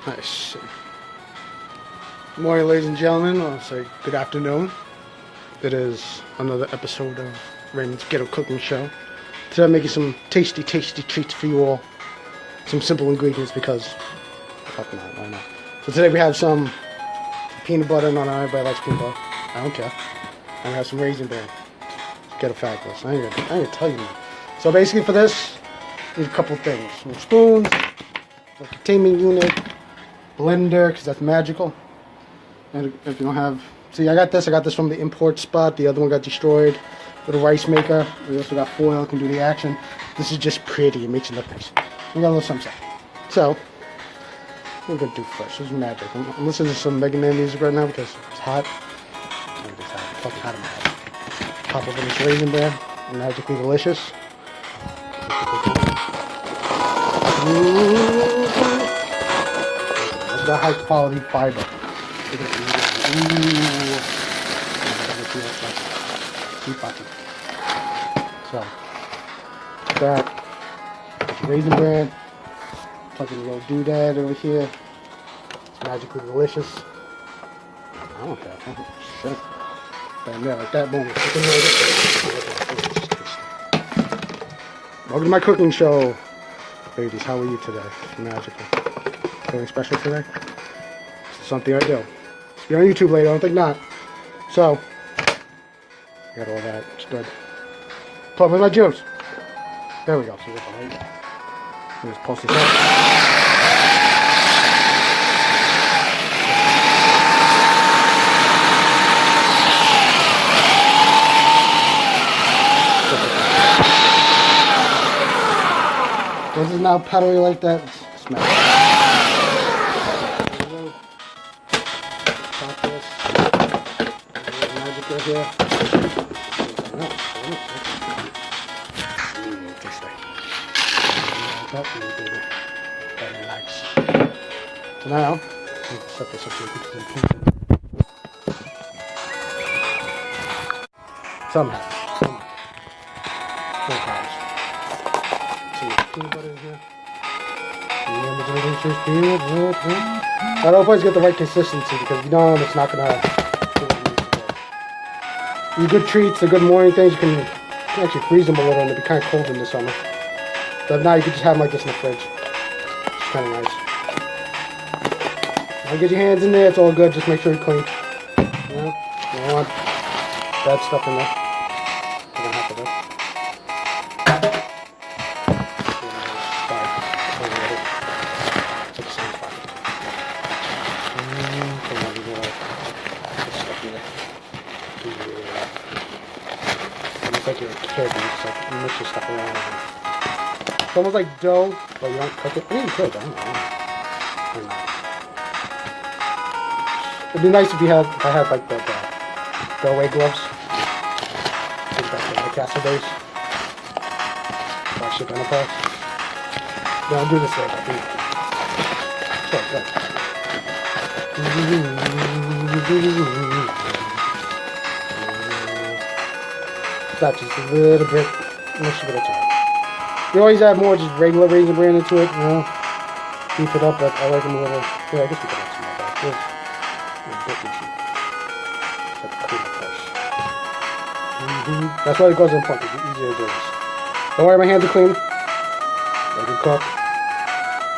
Nice. Good morning, ladies and gentlemen. I'll say good afternoon. It is another episode of Raymond's Ghetto Cooking Show. Today I'm making some tasty treats for you all. Some simple ingredients because, fuck not, why not? So today we have some peanut butter. No, everybody likes peanut butter. I don't care. And we have some raisin bran. Ghetto fabulous. I ain't gonna tell you, man. So basically for this, need a couple things. Some spoons, a containment unit, blender, because that's magical. And if you don't have, see, I got this from the import spot. The other one got destroyed. With a rice maker. We also got foil, can do the action. This is just pretty, it makes it look nice. We got a little something. So, what we're gonna do first, this is magic. I'm listening to some Mega Man music right now because it's hot. It's hot, it's fucking hot in my house. Pop open this raisin bran, magically delicious. That's the high quality fiber. So, that raisin bran, fucking little doodad over here. It's magically delicious. I don't care. Shit. Bam, there, like that. Boom. Welcome to my cooking show, ladies. How are you today? Magical. Anything special today? It's something I do. You're on YouTube later. I don't think not. So, got all that. It's good. Put with my juice. There we go. So just pulse this out. This is now powdery like that. Smash. Pop this. Magic right here. Very nice. So now, let's set this up so you can see the somehow. No problems. Some peanut butter in here. I don't always get the right consistency because you know it's not gonna do what it needs to do. These good treats, the good morning things, you can actually freeze them a little and they'll be kind of cold in the summer. But now you can just have them like this in the fridge. It's kind of nice. Now get your hands in there, it's all good, just make sure you're clean. You know, you don't want bad stuff in there. You're gonna have to do. It's like you're a kid, you just like mix your stuff around. It's almost like dough, but you don't cook it. I mean, you could, I don't know. It'd be nice if I had like the go-away gloves. Think back to the Castle days. Flagship Enterprise. No, I'll do this later. Sure, good. That's just a little bit, much of it at a time. You always add more just regular raisin bran into it, you know, beef it up, but I like them a little, yeah, I guess we could add some more of that. A bit mushy. Like clean it first. That's why it goes in front, it's easier to do this. Don't worry, my hands are clean. They can cook. I'm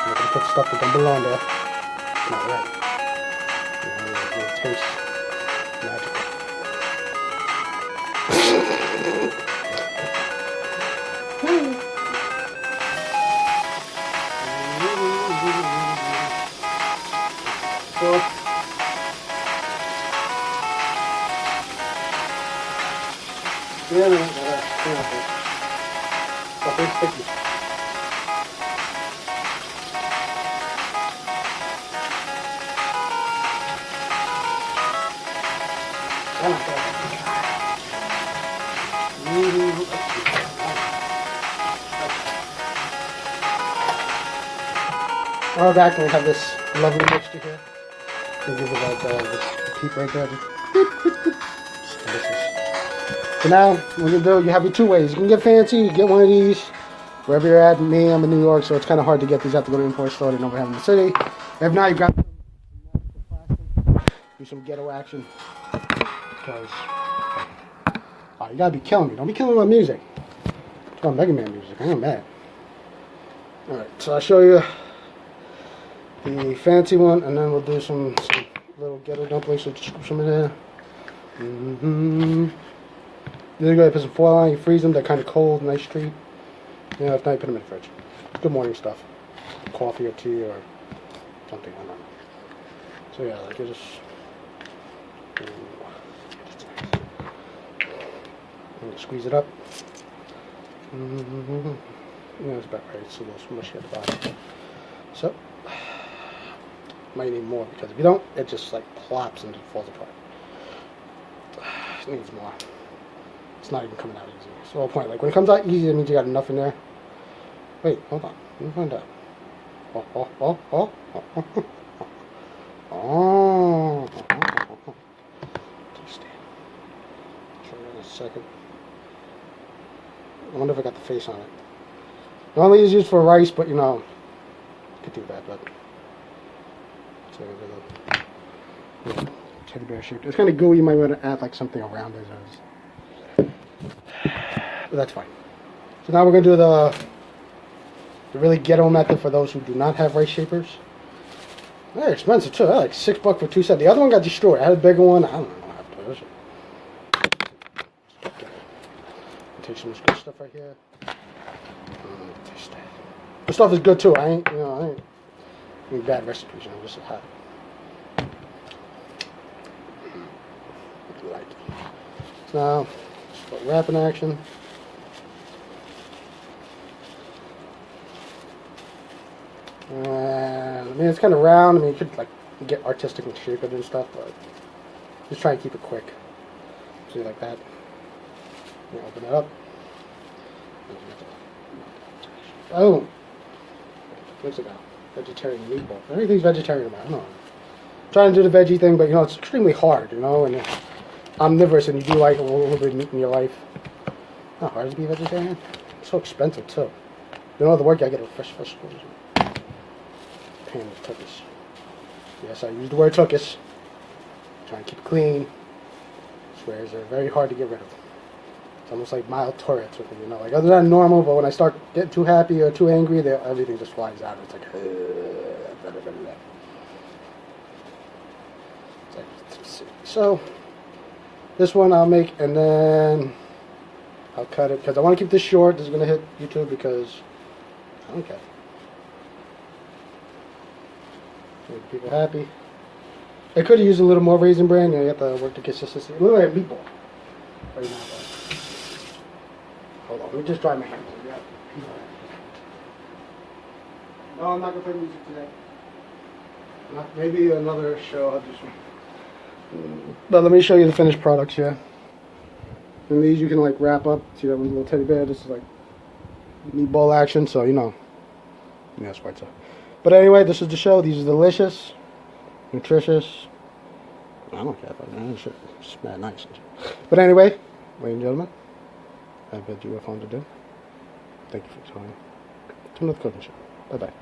not going to put stuff that don't belong there. It's not right. You know, it'll taste magical. Yeah, no, something sticky. We're back and we have this lovely mixture here. Give it like the peep right there. It's delicious. So now, what you do, you have your two ways. You can get fancy, you get one of these, Wherever you're at, me, I'm in New York, so it's kind of hard to get these. You have to go to the import store they don't have in the city. If not, you got some do some ghetto action. Because, oh, you gotta be killing me. Don't be killing my music. It's my Mega Man music. I am mad. Alright, so I'll show you the fancy one, and then we'll do some little ghetto dumplings, so just scoop some in there. Then you go put some foil on, you freeze them, they're kind of cold, nice treat. You know, if not, you put them in the fridge. Good morning stuff. Coffee or tea or something, I don't know. So yeah, like you just... squeeze it up. Yeah, it's about right. It's a little smushy at the bottom. So, might need more because if you don't, it just like plops and just falls apart. It needs more. It's not even coming out easy. So the whole point, like when it comes out easy, that means you got enough in there. Wait, hold on. Let me find out. Oh. Tasty. Show you in a second. I wonder if I got the face on it. Normally it's used for rice, but you know, could do that, but it's a little teddy bear shaped. It's kind of gooey. You might want to add like something around it. But that's fine. So now we're going to do the really ghetto method for those who do not have rice shapers. They're expensive too. They're like $6 for 2 sets. The other one got destroyed. I had a bigger one. I don't know how to do it. Take some of this good stuff right here. Taste that. This stuff is good too. I ain't any bad recipes. You know, just hot. Like it. So now, just put wrapping action. And I mean, it's kind of round. I mean, you could like get artistic and shape it and stuff, but just try and keep it quick. See, like that. You open it up. Oh, looks like a vegetarian meatball. Everything's vegetarian about it. I don't know. I'm trying to do the veggie thing, but you know it's extremely hard. You know, and omnivorous, and you do like a little bit of meat in your life. Not hard to be vegetarian. It's so expensive too. You know the work I get with fresh vegetables. Pan of turkeys. Yes, I use the word turkeys. Trying to keep it clean. Swears are very hard to get rid of. It's almost like mild Tourette's with it, you know. Like other than normal, but when I start getting too happy or too angry, everything just flies out. It's like, so this one I'll make, and then I'll cut it because I want to keep this short. This is gonna hit YouTube because I don't care. Make people happy. I could have used a little more raisin bran. You know, you have to work the consistency. It looks like a meatball right now. But hold on, let me just dry my hands. No, I'm not gonna play music today. Maybe another show. I'll do some. But let me show you the finished products here. And these you can like wrap up. See that one's a little teddy bear. This is like meatball action, so you know. Yeah, that's right. So, but anyway, this is the show. These are delicious, nutritious. I don't care about that. It's mad nice. But anyway, ladies and gentlemen, I bid you a fun to do. Thank you for joining. To another cooking show. Bye bye.